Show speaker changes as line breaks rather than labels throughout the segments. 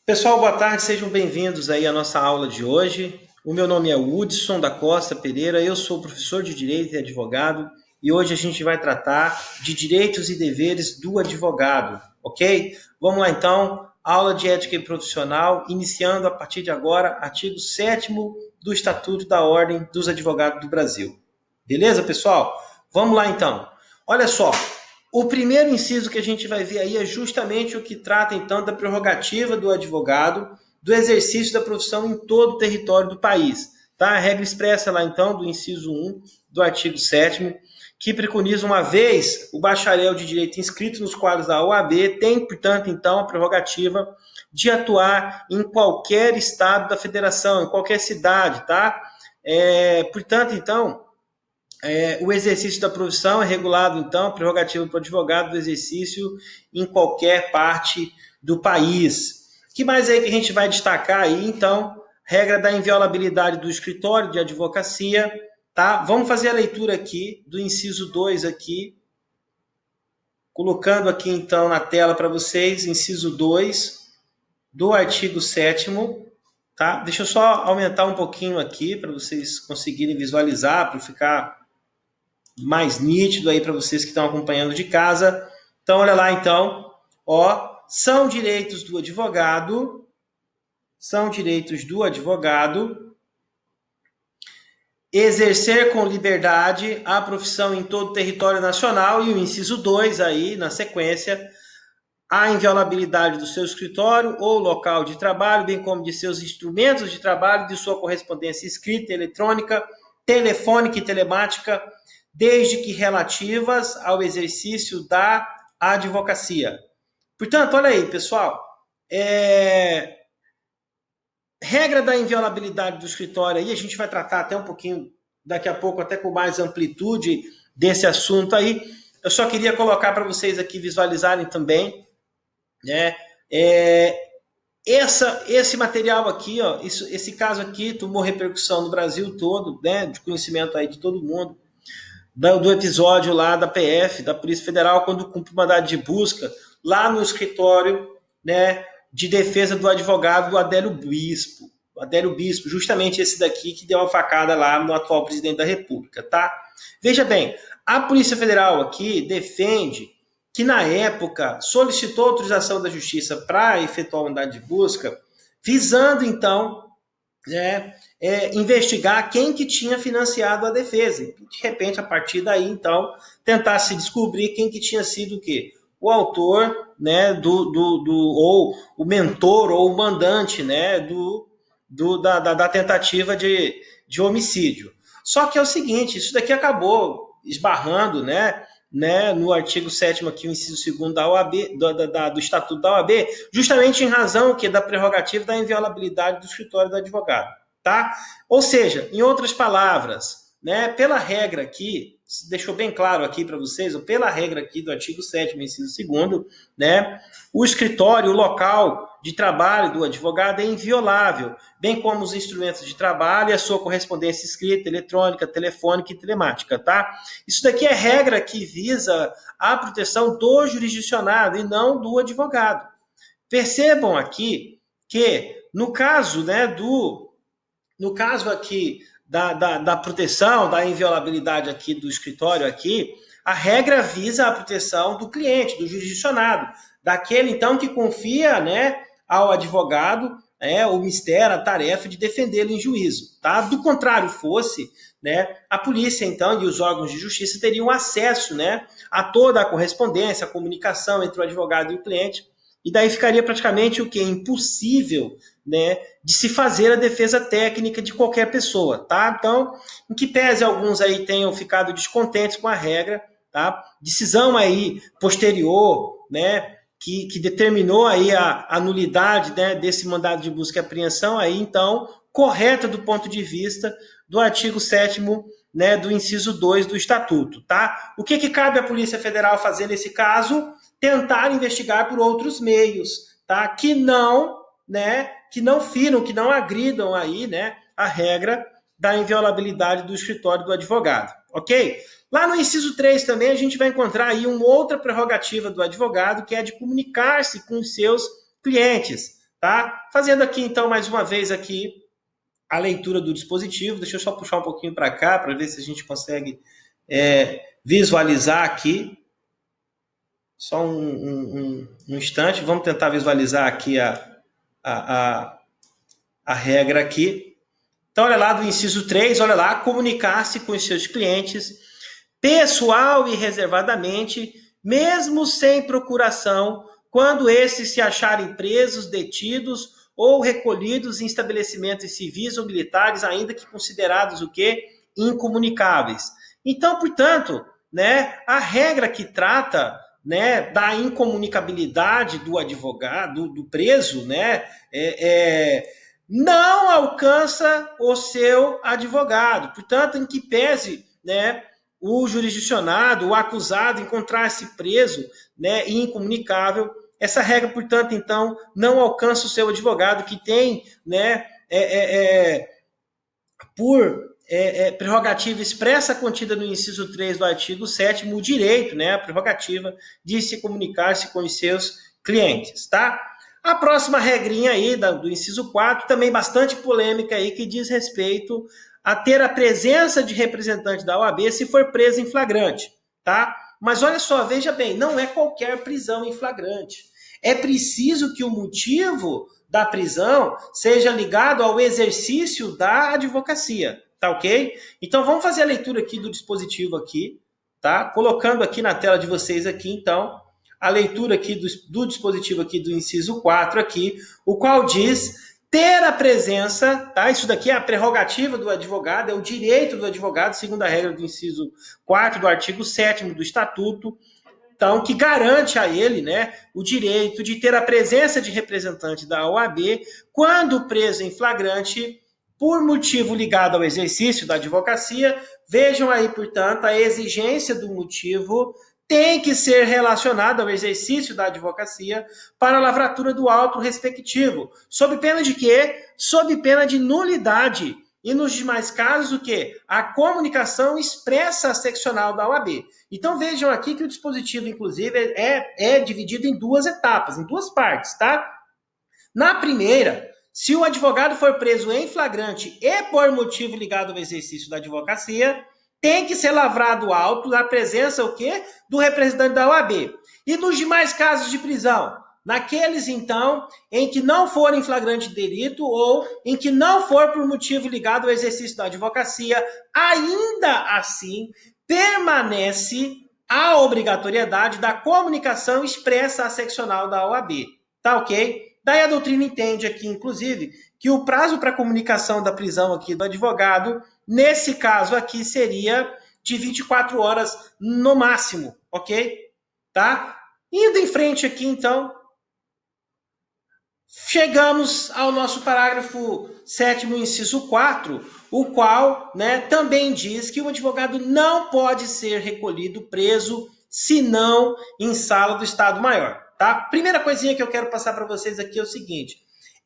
Pessoal, boa tarde, sejam bem-vindos aí à nossa aula de hoje. O meu nome é Hudson da Costa Pereira, eu sou professor de Direito e advogado e hoje a gente vai tratar de direitos e deveres do advogado, ok? Vamos lá então, aula de ética e profissional, iniciando a partir de agora, artigo 7º do Estatuto da Ordem dos Advogados do Brasil. Beleza, pessoal? Vamos lá então. Olha só, o primeiro inciso que a gente vai ver aí é justamente o que trata, então, da prerrogativa do advogado do exercício da profissão em todo o território do país. Tá? A regra expressa lá, então, do inciso 1 do artigo 7º, que preconiza, uma vez o bacharel de direito inscrito nos quadros da OAB, tem, portanto, então, a prerrogativa de atuar em qualquer estado da federação, em qualquer cidade, tá? Portanto, então, o exercício da profissão é regulado, então, a prerrogativa para o advogado do exercício em qualquer parte do país. O que mais aí que a gente vai destacar aí, então? Regra da inviolabilidade do escritório de advocacia, tá? Vamos fazer a leitura aqui do inciso 2 aqui, colocando aqui, então, na tela para vocês, inciso 2 do artigo 7º, tá? Deixa eu só aumentar um pouquinho aqui para vocês conseguirem visualizar, para ficar mais nítido aí para vocês que estão acompanhando de casa. Então, olha lá, então, ó, são direitos do advogado exercer com liberdade a profissão em todo o território nacional, e o inciso 2 aí, na sequência, a inviolabilidade do seu escritório ou local de trabalho, bem como de seus instrumentos de trabalho, de sua correspondência escrita, eletrônica, telefônica e telemática, desde que relativas ao exercício da advocacia. Portanto, olha aí, pessoal, regra da inviolabilidade do escritório aí, a gente vai tratar até um pouquinho daqui a pouco, até com mais amplitude desse assunto aí. Eu só queria colocar para vocês aqui visualizarem também, né? Esse material aqui, ó, esse caso aqui tomou repercussão no Brasil todo, né? De conhecimento aí de todo mundo. Do episódio lá da PF, da Polícia Federal, quando cumpre o mandado de busca, lá no escritório, né, de defesa do advogado do Adélio Bispo. O Adélio Bispo, justamente esse daqui que deu uma facada lá no atual presidente da República, tá? Veja bem, a Polícia Federal aqui defende que, na época, solicitou autorização da Justiça para efetuar o mandado de busca, visando, então, investigar quem que tinha financiado a defesa. De repente, a partir daí, então, tentar se descobrir quem que tinha sido o quê? O autor, né, ou o mentor, ou o mandante, né, da tentativa de homicídio. Só que é o seguinte, isso daqui acabou esbarrando, no artigo 7º aqui, o inciso 2º da OAB, do Estatuto da OAB, justamente em razão da prerrogativa da inviolabilidade do escritório do advogado, tá? Ou seja, em outras palavras, né, pela regra aqui, deixou bem claro aqui para vocês, ou pela regra aqui do artigo 7º, inciso 2º, né, o escritório, o local de trabalho do advogado é inviolável, bem como os instrumentos de trabalho e a sua correspondência escrita, eletrônica, telefônica e telemática, tá? Isso daqui é regra que visa a proteção do jurisdicionado e não do advogado. Percebam aqui que, no caso, no caso aqui da proteção, da inviolabilidade aqui do escritório aqui, a regra visa a proteção do cliente, do jurisdicionado, daquele, então, que confia, né, ao advogado, o mistério, a tarefa de defendê-lo em juízo, tá? Do contrário fosse, né, a polícia, então, e os órgãos de justiça teriam acesso, né, a toda a correspondência, a comunicação entre o advogado e o cliente, e daí ficaria praticamente o que? Impossível, né, de se fazer a defesa técnica de qualquer pessoa, tá? Então, em que pese alguns aí tenham ficado descontentes com a regra, tá? Decisão aí posterior, né, que determinou aí a nulidade, né, desse mandado de busca e apreensão, aí então, correta do ponto de vista do artigo 7º, né, do inciso 2 do Estatuto, tá? O que cabe à Polícia Federal fazer nesse caso? Tentar investigar por outros meios, tá? Que não firam, que não agridam aí, né, a regra da inviolabilidade do escritório do advogado, ok? Lá no inciso 3 também a gente vai encontrar aí uma outra prerrogativa do advogado, que é de comunicar-se com os seus clientes, tá? Fazendo aqui, então, mais uma vez aqui a leitura do dispositivo. Deixa eu só puxar um pouquinho para cá, para ver se a gente consegue visualizar aqui. Só um instante, vamos tentar visualizar aqui a, a regra aqui. Então, olha lá do inciso 3, olha lá, comunicar-se com os seus clientes pessoal e reservadamente, mesmo sem procuração, quando esses se acharem presos, detidos ou recolhidos em estabelecimentos civis ou militares, ainda que considerados o quê? Incomunicáveis. Então, portanto, né, a regra que trata, né, da incomunicabilidade do advogado, do preso, né, não alcança o seu advogado. Portanto, em que pese, né, o jurisdicionado, o acusado, encontrar-se preso, né, e incomunicável, essa regra, portanto, então, não alcança o seu advogado, que tem, né, por prerrogativa expressa contida no inciso 3 do artigo 7º, o direito, né, a prerrogativa de se comunicar-se com os seus clientes, tá? A próxima regrinha aí do inciso 4, também bastante polêmica aí, que diz respeito a ter a presença de representante da OAB se for preso em flagrante, tá? Mas olha só, veja bem, não é qualquer prisão em flagrante. É preciso que o motivo da prisão seja ligado ao exercício da advocacia, tá ok? Então vamos fazer a leitura aqui do dispositivo aqui, tá? Colocando aqui na tela de vocês aqui, então, a leitura aqui do dispositivo aqui do inciso 4 aqui, o qual diz ter a presença, tá? Isso daqui é a prerrogativa do advogado, é o direito do advogado, segundo a regra do inciso 4 do artigo 7º do Estatuto, então, que garante a ele, né, o direito de ter a presença de representante da OAB quando preso em flagrante por motivo ligado ao exercício da advocacia. Vejam aí, portanto, a exigência do motivo tem que ser relacionada ao exercício da advocacia para a lavratura do auto respectivo, sob pena de quê? Sob pena de nulidade. E nos demais casos, o quê? A comunicação expressa seccional da OAB. Então vejam aqui que o dispositivo, inclusive, é dividido em duas etapas, em duas partes, tá? Na primeira, se o advogado for preso em flagrante e por motivo ligado ao exercício da advocacia, tem que ser lavrado auto da presença o quê? Do representante da OAB. E nos demais casos de prisão, naqueles, então, em que não for em flagrante delito ou em que não for por motivo ligado ao exercício da advocacia, ainda assim permanece a obrigatoriedade da comunicação expressa à seccional da OAB. Tá ok? Daí a doutrina entende aqui, inclusive, que o prazo para comunicação da prisão aqui do advogado, nesse caso aqui, seria de 24 horas no máximo, ok? Tá? Indo em frente aqui, então, chegamos ao nosso parágrafo 7º, inciso 4, o qual, né, também diz que o advogado não pode ser recolhido, preso, senão em sala do Estado-Maior. Tá? Primeira coisinha que eu quero passar para vocês aqui é o seguinte: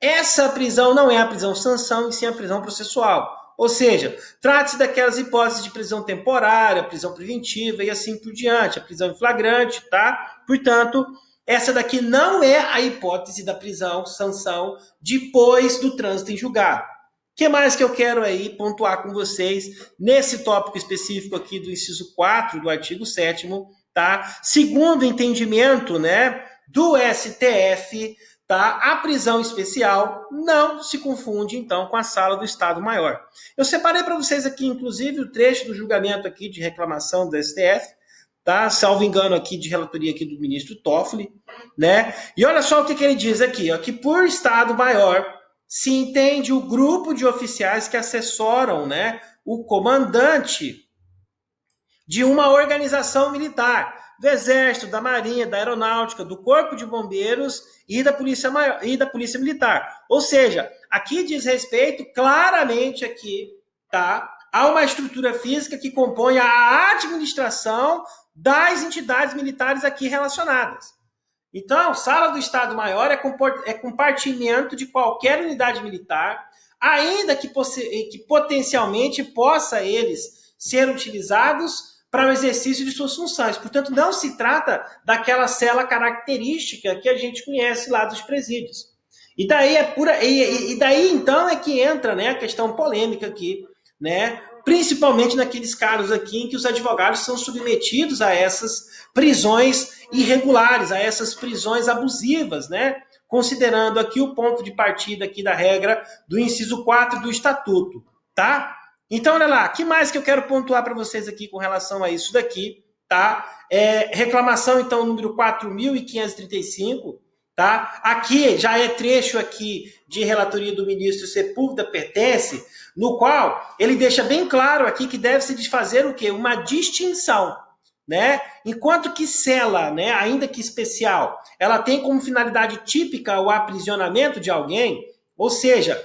essa prisão não é a prisão sanção, e sim a prisão processual. Ou seja, trata-se daquelas hipóteses de prisão temporária, prisão preventiva e assim por diante, a prisão em flagrante, tá? Portanto, essa daqui não é a hipótese da prisão, sanção, depois do trânsito em julgado. O que mais que eu quero aí pontuar com vocês nesse tópico específico aqui do inciso 4 do artigo 7º, tá? Segundo o entendimento, né, do STF, tá? A prisão especial não se confunde, então, com a sala do Estado-Maior. Eu separei para vocês aqui, inclusive, o trecho do julgamento aqui de reclamação do STF, tá? Salvo engano aqui de relatoria aqui do ministro Toffoli, né? E olha só o que ele diz aqui, ó, que por Estado-Maior se entende o grupo de oficiais que assessoram, né, o comandante de uma organização militar, do Exército, da Marinha, da Aeronáutica, do Corpo de Bombeiros e da Polícia Maior, e da Polícia Militar. Ou seja, aqui diz respeito claramente aqui, tá, a uma estrutura física que compõe a administração das entidades militares aqui relacionadas. Então, sala do Estado-Maior é compartimento de qualquer unidade militar, ainda que potencialmente possa eles ser utilizados para o exercício de suas funções. Portanto, não se trata daquela cela característica que a gente conhece lá dos presídios. E daí e daí então é que entra, né, a questão polêmica aqui, né? Principalmente naqueles casos aqui em que os advogados são submetidos a essas prisões irregulares, a essas prisões abusivas, né? Considerando aqui o ponto de partida aqui da regra do inciso 4 do estatuto, tá? Então, olha lá, o que mais que eu quero pontuar para vocês aqui com relação a isso daqui, tá? Reclamação, então, número 4.535, tá? Aqui já é trecho aqui de relatoria do ministro Sepúlveda Pertence, no qual ele deixa bem claro aqui que deve-se desfazer o quê? Uma distinção, né? Enquanto que cela, né, ainda que especial, ela tem como finalidade típica o aprisionamento de alguém, ou seja,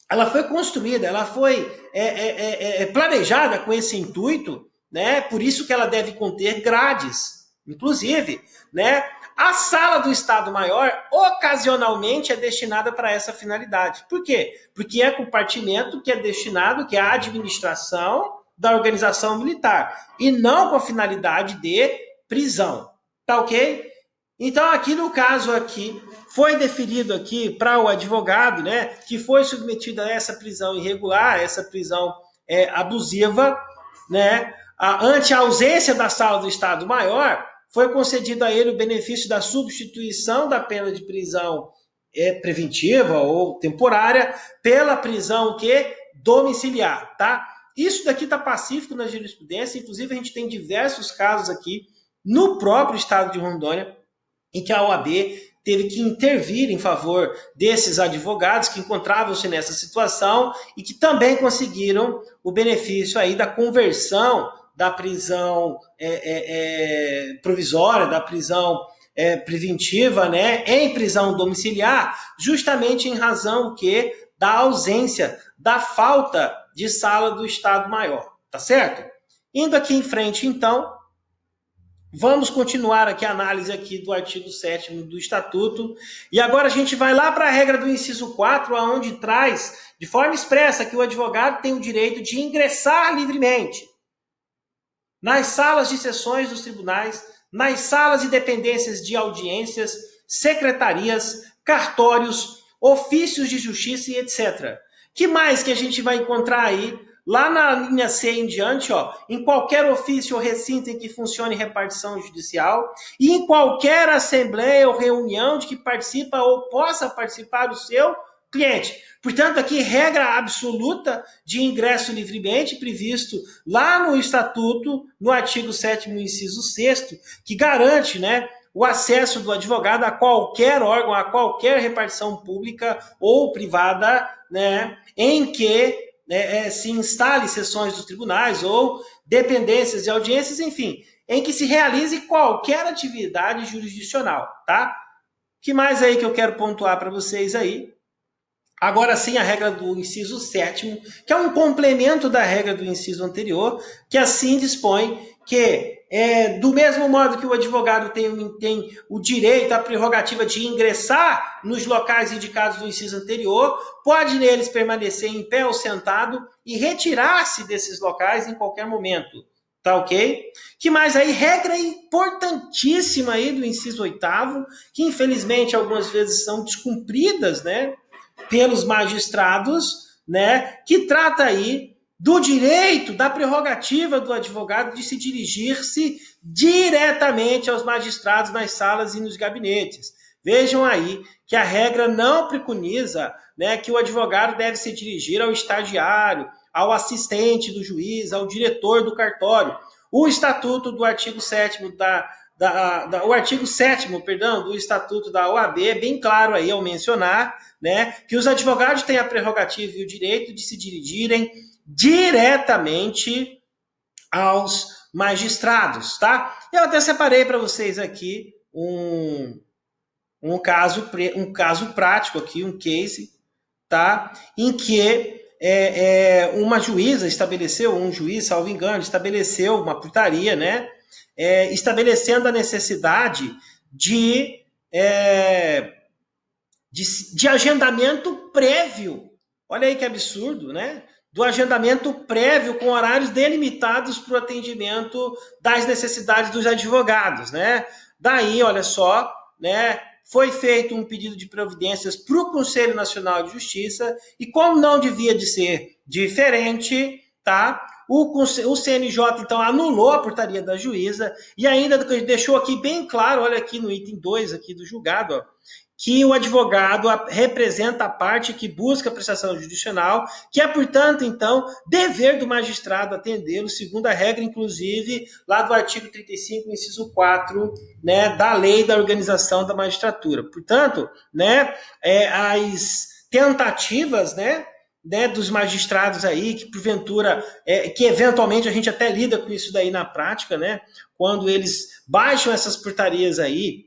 ela foi construída, ela foi planejada com esse intuito, né? Por isso que ela deve conter grades, inclusive, né? A sala do Estado-Maior, ocasionalmente, é destinada para essa finalidade. Por quê? Porque é compartimento que é destinado, que é a administração da organização militar, e não com a finalidade de prisão. Tá ok? Então, aqui no caso aqui, foi deferido aqui para o advogado, né, que foi submetido a essa prisão irregular, essa prisão abusiva, né, ante a ausência da sala do Estado Maior, foi concedido a ele o benefício da substituição da pena de prisão preventiva ou temporária pela prisão que domiciliar, tá? Isso daqui está pacífico na jurisprudência, inclusive a gente tem diversos casos aqui no próprio estado de Rondônia em que a OAB teve que intervir em favor desses advogados que encontravam-se nessa situação e que também conseguiram o benefício aí da conversão da prisão provisória, da prisão preventiva, né, em prisão domiciliar, justamente em razão que da ausência, da falta de sala do Estado Maior, tá certo? Indo aqui em frente, então, vamos continuar aqui a análise aqui do artigo 7º do Estatuto. E agora a gente vai lá para a regra do inciso 4, onde traz de forma expressa que o advogado tem o direito de ingressar livremente nas salas de sessões dos tribunais, nas salas e dependências de audiências, secretarias, cartórios, ofícios de justiça e etc. Que mais que a gente vai encontrar aí lá na linha C em diante, ó, em qualquer ofício ou recinto em que funcione repartição judicial e em qualquer assembleia ou reunião de que participa ou possa participar o seu cliente. Portanto, aqui, regra absoluta de ingresso livremente, previsto lá no Estatuto, no artigo 7º, inciso 6º, que garante, né, o acesso do advogado a qualquer órgão, a qualquer repartição pública ou privada, né, em que se instale sessões dos tribunais ou dependências de audiências, enfim, em que se realize qualquer atividade jurisdicional, tá? Que mais aí que eu quero pontuar para vocês aí? Agora sim, a regra do inciso 7º, que é um complemento da regra do inciso anterior, que assim dispõe que, do mesmo modo que o advogado tem o direito, a prerrogativa de ingressar nos locais indicados no inciso anterior, pode neles permanecer em pé ou sentado e retirar-se desses locais em qualquer momento. Tá ok? Que mais aí? Regra importantíssima aí do inciso 8º, que infelizmente algumas vezes são descumpridas, né, pelos magistrados, né, que trata aí do direito, da prerrogativa do advogado de se dirigir-se diretamente aos magistrados nas salas e nos gabinetes. Vejam aí que a regra não preconiza, né, que o advogado deve se dirigir ao estagiário, ao assistente do juiz, ao diretor do cartório. O estatuto do artigo 7º o artigo 7º, perdão, do Estatuto da OAB é bem claro aí ao mencionar, né, que os advogados têm a prerrogativa e o direito de se dirigirem diretamente aos magistrados, tá? Eu até separei para vocês aqui um caso prático aqui, um case, tá? Em que uma juíza estabeleceu, um juiz, salvo engano, estabeleceu uma portaria, né? Estabelecendo a necessidade de agendamento prévio. Olha aí que absurdo, né? Do agendamento prévio com horários delimitados para o atendimento das necessidades dos advogados, né? Daí, olha só, né? foi feito um pedido de providências para o Conselho Nacional de Justiça e como não devia de ser diferente, tá? O CNJ, então, anulou a portaria da juíza e ainda deixou aqui bem claro, olha aqui no item 2 aqui do julgado, ó, que o advogado representa a parte que busca a prestação judicional, que é, portanto, então, dever do magistrado atendê-lo, segundo a regra, inclusive, lá do artigo 35, inciso 4, né, da lei da organização da magistratura. Portanto, né, as tentativas, né, dos magistrados aí, que porventura, que eventualmente a gente até lida com isso daí na prática, né, quando eles baixam essas portarias aí,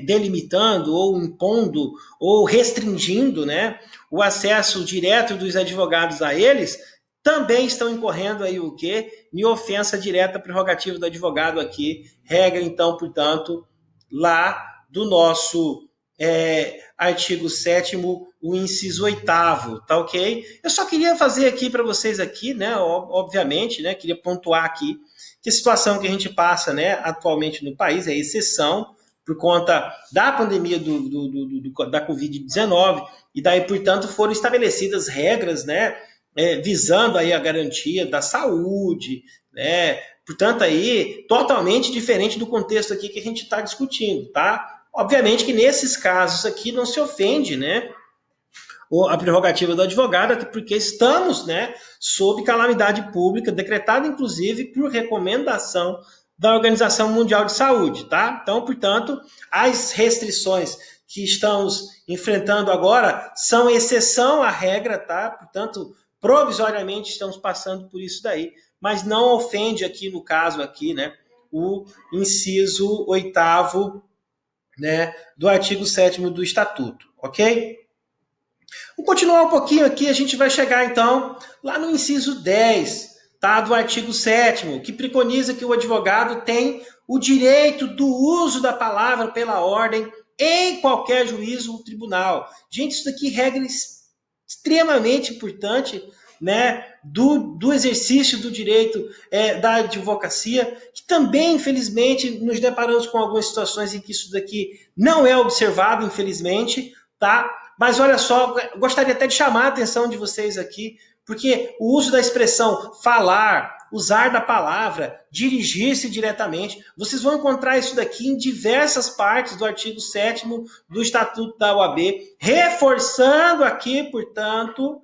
delimitando ou impondo ou restringindo, né, o acesso direto dos advogados a eles, também estão incorrendo aí o quê? Em ofensa direta à prerrogativa do advogado aqui, regra então, portanto, lá do nosso artigo 7º, o inciso 8º, tá ok? Eu só queria fazer aqui para vocês aqui, né, obviamente, né, queria pontuar aqui que a situação que a gente passa, né, atualmente no país é exceção, por conta da pandemia da Covid-19, e daí, portanto, foram estabelecidas regras, né, visando aí a garantia da saúde, né, portanto, aí, totalmente diferente do contexto aqui que a gente está discutindo, tá? Obviamente que nesses casos aqui não se ofende, né, a prerrogativa do advogado, porque estamos, né, sob calamidade pública, decretada inclusive por recomendação da Organização Mundial de Saúde, tá? Então, portanto, as restrições que estamos enfrentando agora são exceção à regra, tá? Portanto, provisoriamente estamos passando por isso daí, mas não ofende aqui no caso aqui, né, o inciso 8º, né, do artigo 7º do Estatuto, ok? Vamos continuar um pouquinho aqui, a gente vai chegar então lá no inciso 10, tá, do artigo 7º, que preconiza que o advogado tem o direito do uso da palavra pela ordem em qualquer juízo ou tribunal. Gente, isso daqui é regra extremamente importante, né, do exercício do direito da advocacia, que também, infelizmente, nos deparamos com algumas situações em que isso daqui não é observado, infelizmente, tá? Mas olha só, gostaria até de chamar a atenção de vocês aqui, porque o uso da expressão falar, usar da palavra, dirigir-se diretamente, vocês vão encontrar isso daqui em diversas partes do artigo 7º do Estatuto da OAB, reforçando aqui, portanto,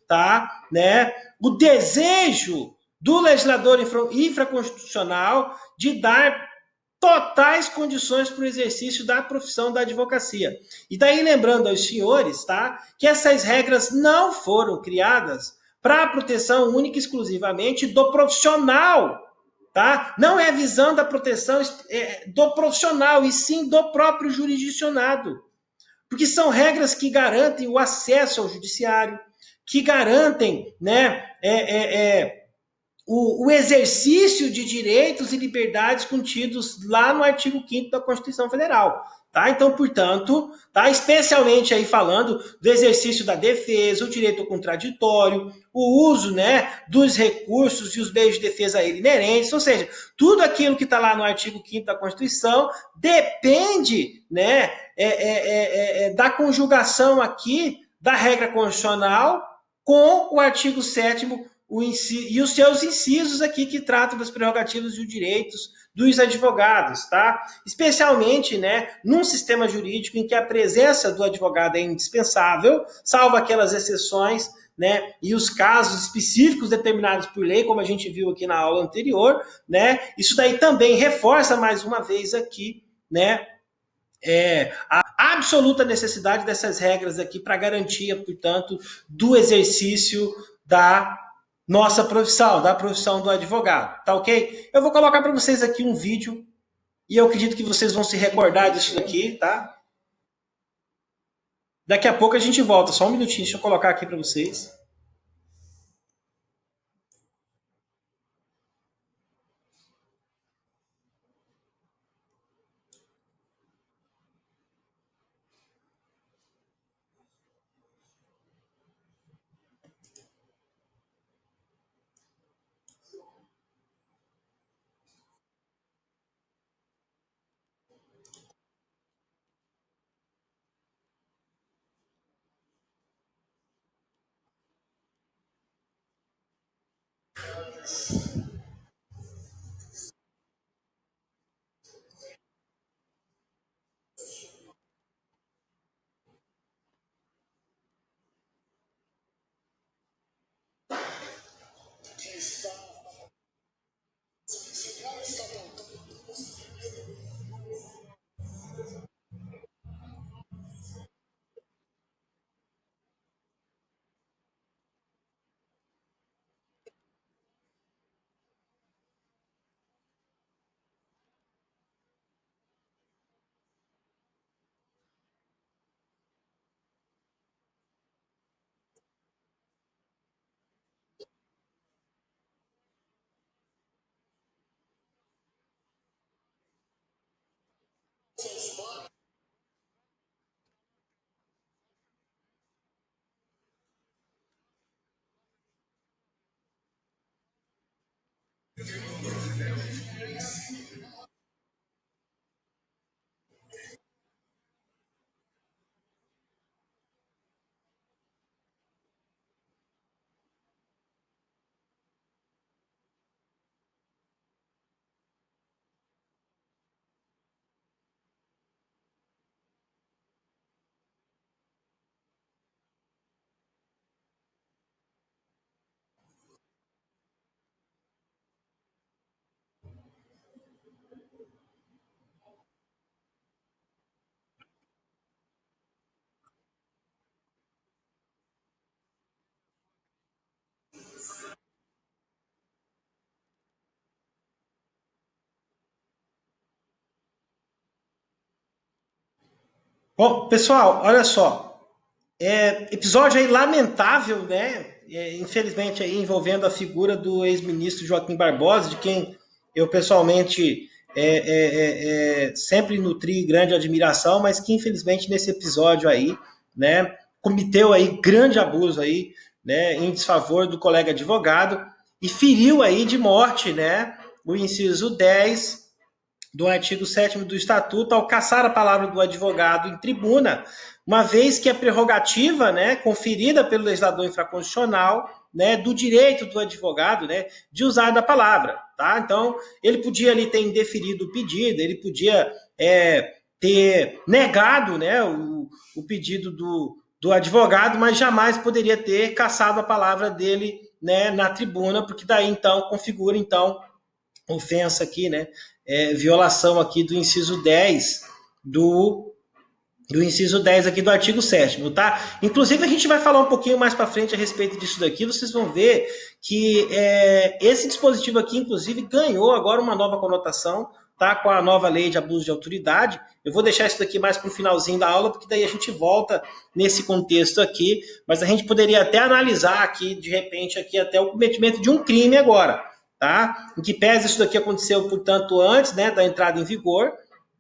tá, né, o desejo do legislador infraconstitucional de dar totais condições para o exercício da profissão da advocacia. E daí lembrando aos senhores, tá, que essas regras não foram criadas para a proteção única e exclusivamente do profissional, tá? Não é visando a proteção do profissional, e sim do próprio jurisdicionado. Porque são regras que garantem o acesso ao judiciário, que garantem, né, o exercício de direitos e liberdades contidos lá no artigo 5º da Constituição Federal. Tá? Então, portanto, tá? Especialmente aí falando do exercício da defesa, o direito ao contraditório, o uso, né, dos recursos e os meios de defesa a ele inerentes, ou seja, tudo aquilo que está lá no artigo 5º da Constituição depende, né, da conjugação aqui da regra constitucional com o artigo 7º e os seus incisos aqui que tratam das prerrogativas e os direitos dos advogados, tá? Especialmente, né, num sistema jurídico em que a presença do advogado é indispensável, salvo aquelas exceções, né, e os casos específicos determinados por lei, como a gente viu aqui na aula anterior, né? Isso daí também reforça mais uma vez aqui, né, a absoluta necessidade dessas regras aqui para garantia, portanto, do exercício da nossa profissão, da profissão do advogado, tá ok? Eu vou colocar para vocês aqui um vídeo e eu acredito que vocês vão se recordar disso daqui, tá? Daqui a pouco a gente volta, só um minutinho, deixa eu colocar aqui para vocês. Bom, pessoal, olha só. Episódio aí lamentável, né? Infelizmente aí envolvendo a figura do ex-ministro Joaquim Barbosa, de quem eu pessoalmente sempre nutri grande admiração, mas que infelizmente nesse episódio aí, né, cometeu aí grande abuso aí, né, em desfavor do colega advogado e feriu aí de morte, né, o inciso 10 do artigo 7º do Estatuto ao caçar a palavra do advogado em tribuna, uma vez que a prerrogativa, né, conferida pelo legislador infraconstitucional, né, do direito do advogado, né, de usar da palavra, tá? Então, ele podia ali ter indeferido o pedido, ele podia ter negado, né, o pedido do advogado, mas jamais poderia ter caçado a palavra dele, né, na tribuna, porque daí então configura então ofensa aqui, né? Violação aqui do inciso 10 do inciso 10 aqui do artigo 7º, tá? Inclusive, a gente vai falar um pouquinho mais para frente a respeito disso daqui, vocês vão ver que esse dispositivo aqui, inclusive, ganhou agora uma nova conotação, tá? Com a nova lei de abuso de autoridade. Eu vou deixar isso daqui mais para o finalzinho da aula, porque daí a gente volta nesse contexto aqui, mas a gente poderia até analisar aqui, de repente, aqui até o cometimento de um crime agora, tá? Em que pese isso daqui aconteceu, portanto, antes, né, da entrada em vigor.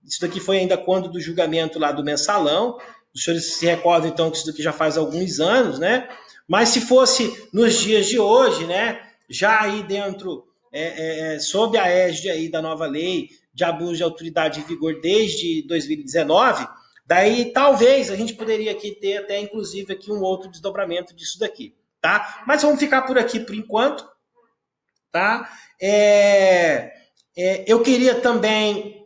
Isso daqui foi ainda quando do julgamento lá do mensalão. Os senhores se recordam, então, que isso daqui já faz alguns anos, né? Mas se fosse nos dias de hoje, né? Já aí dentro, sob a égide aí da nova lei de abuso de autoridade em vigor desde 2019, daí talvez a gente poderia aqui ter até, inclusive, aqui um outro desdobramento disso daqui, tá? Mas vamos ficar por aqui por enquanto, tá? Eu queria também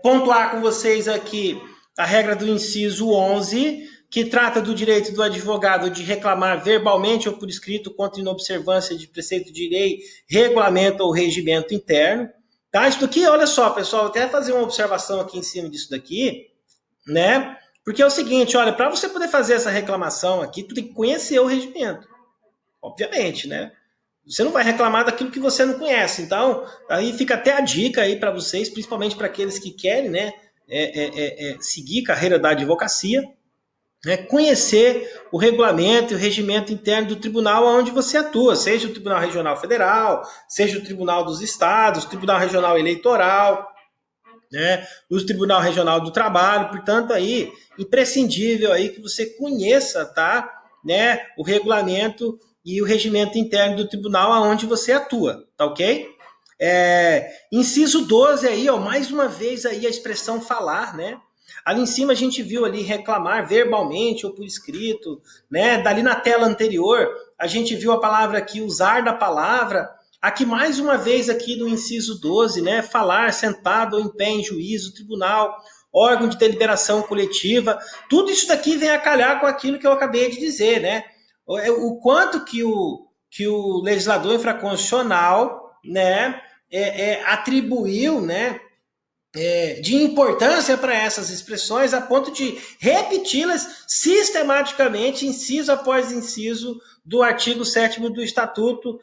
pontuar com vocês aqui a regra do inciso 11, que trata do direito do advogado de reclamar verbalmente ou por escrito contra inobservância de preceito de lei, regulamento ou regimento interno. Tá? Isso daqui, olha só, pessoal, eu quero fazer uma observação aqui em cima disso daqui, né? Porque é o seguinte, olha, para você poder fazer essa reclamação aqui, tu tem que conhecer o regimento, obviamente, né? Você não vai reclamar daquilo que você não conhece. Então, aí fica até a dica aí para vocês, principalmente para aqueles que querem, né, seguir carreira da advocacia, né, conhecer o regulamento e o regimento interno do tribunal onde você atua, seja o Tribunal Regional Federal, seja o Tribunal dos Estados, o Tribunal Regional Eleitoral, né, o Tribunal Regional do Trabalho. Portanto, aí imprescindível aí que você conheça, tá, né, o regulamento e o regimento interno do tribunal aonde você atua, tá ok? Inciso 12 aí, ó, mais uma vez aí a expressão falar, né? Ali em cima a gente viu ali reclamar verbalmente ou por escrito, né? Dali na tela anterior a gente viu a palavra aqui, usar da palavra. Aqui, mais uma vez, aqui no inciso 12, né, falar sentado ou em pé em juízo, tribunal, órgão de deliberação coletiva, tudo isso daqui vem a calhar com aquilo que eu acabei de dizer, né? O quanto que o legislador infraconstitucional, né, atribuiu, né, de importância para essas expressões a ponto de repeti-las sistematicamente, inciso após inciso, do artigo 7º do Estatuto.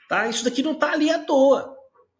Tá? Isso daqui não está ali à toa.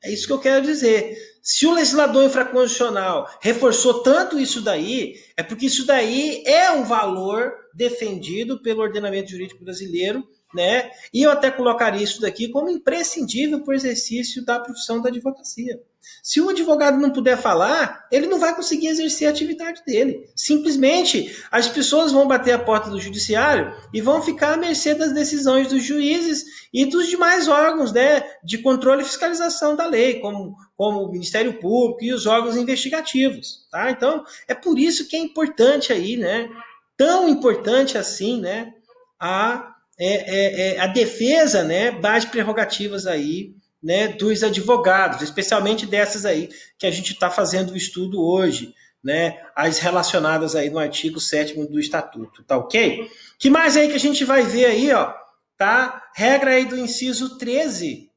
É isso que eu quero dizer. Se o legislador infraconstitucional reforçou tanto isso daí, é porque isso daí é um valor defendido pelo ordenamento jurídico brasileiro, né? E eu até colocaria isso daqui como imprescindível para o exercício da profissão da advocacia. Se o advogado não puder falar, ele não vai conseguir exercer a atividade dele. Simplesmente, as pessoas vão bater a porta do judiciário e vão ficar à mercê das decisões dos juízes e dos demais órgãos, né, de controle e fiscalização da lei, como o Ministério Público e os órgãos investigativos. Tá? Então, é por isso que é importante aí, né, tão importante assim, né, a defesa, né, das prerrogativas aí, né, dos advogados, especialmente dessas aí que a gente está fazendo o estudo hoje, né, as relacionadas aí no artigo 7º do Estatuto, tá ok? Que mais aí que a gente vai ver aí, ó, tá? Regra aí do inciso 13,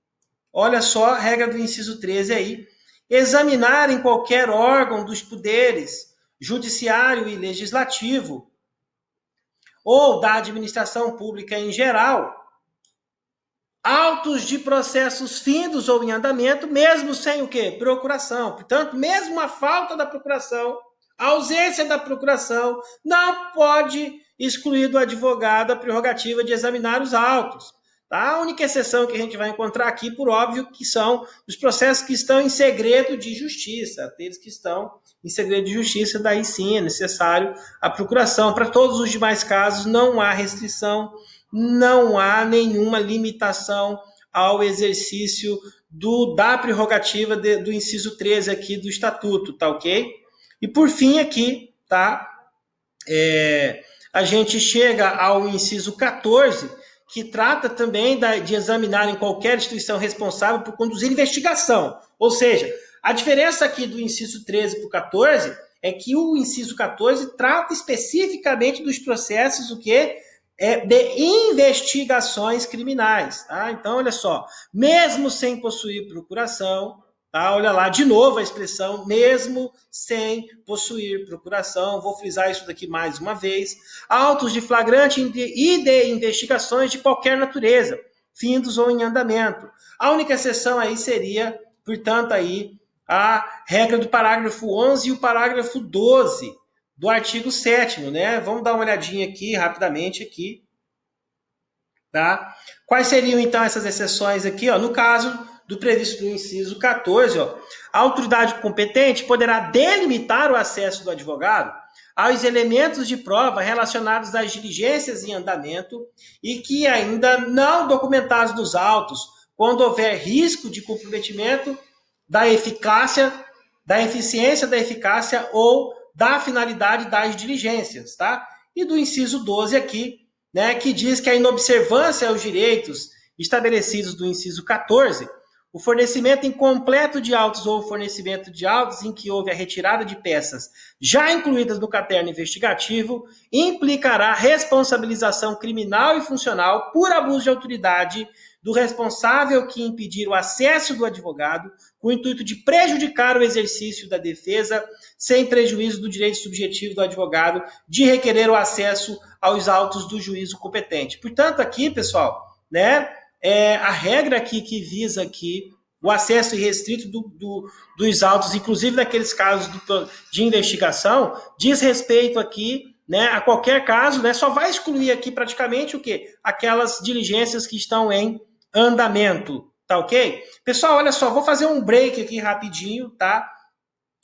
olha só a regra do inciso 13 aí, examinar em qualquer órgão dos poderes judiciário e legislativo ou da administração pública em geral, autos de processos findos ou em andamento, mesmo sem o quê? Procuração. Portanto, mesmo a falta da procuração, a ausência da procuração, não pode excluir do advogado a prerrogativa de examinar os autos. Tá? A única exceção que a gente vai encontrar aqui, por óbvio, que são os processos que estão em segredo de justiça. Aqueles que estão em segredo de justiça, daí sim é necessário a procuração. Para todos os demais casos, não há restrição, não há nenhuma limitação ao exercício da prerrogativa do inciso 13 aqui do Estatuto, tá ok? E por fim aqui, tá? A gente chega ao inciso 14, que trata também de examinar em qualquer instituição responsável por conduzir investigação. Ou seja, a diferença aqui do inciso 13 para o 14 é que o inciso 14 trata especificamente dos processos, o quê? De investigações criminais. Tá? Então, olha só, mesmo sem possuir procuração, tá? Olha lá, de novo a expressão, mesmo sem possuir procuração, vou frisar isso daqui mais uma vez, autos de flagrante e de investigações de qualquer natureza, findos ou em andamento. A única exceção aí seria, portanto, aí a regra do parágrafo 11 e o parágrafo 12 do artigo 7º, né? Vamos dar uma olhadinha aqui, rapidamente aqui, tá? Quais seriam, então, essas exceções aqui, ó? No caso do previsto no inciso 14, ó, a autoridade competente poderá delimitar o acesso do advogado aos elementos de prova relacionados às diligências em andamento e que ainda não documentados nos autos, quando houver risco de comprometimento da eficácia, da eficiência da eficácia ou da finalidade das diligências, tá? E do inciso 12 aqui, né, que diz que a inobservância aos direitos estabelecidos do inciso 14, o fornecimento incompleto de autos ou o fornecimento de autos em que houve a retirada de peças já incluídas no caderno investigativo implicará responsabilização criminal e funcional por abuso de autoridade do responsável que impedir o acesso do advogado com o intuito de prejudicar o exercício da defesa sem prejuízo do direito subjetivo do advogado de requerer o acesso aos autos do juízo competente. Portanto, aqui, pessoal, né, a regra aqui que visa aqui o acesso irrestrito dos autos, inclusive naqueles casos de investigação, diz respeito aqui, né, a qualquer caso, né, só vai excluir aqui praticamente o quê? Aquelas diligências que estão em andamento, tá ok? Pessoal, olha só, vou fazer um break aqui rapidinho, tá?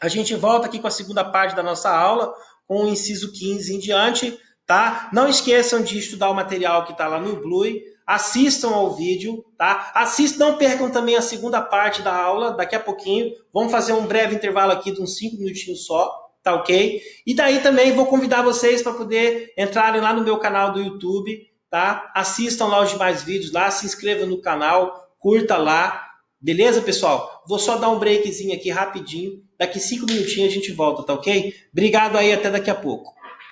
A gente volta aqui com a segunda parte da nossa aula, com o inciso 15 em diante, tá? Não esqueçam de estudar o material que está lá no Blue, assistam ao vídeo, tá? Assistam, não percam também a segunda parte da aula, daqui a pouquinho. Vamos fazer um breve intervalo aqui de uns 5 minutinhos só, tá ok? E daí também vou convidar vocês para poder entrarem lá no meu canal do YouTube, tá? Assistam lá os demais vídeos lá, se inscrevam no canal, curta lá. Beleza, pessoal? Vou só dar um breakzinho aqui rapidinho. Daqui 5 minutinhos a gente volta, tá ok? Obrigado aí, até daqui a pouco.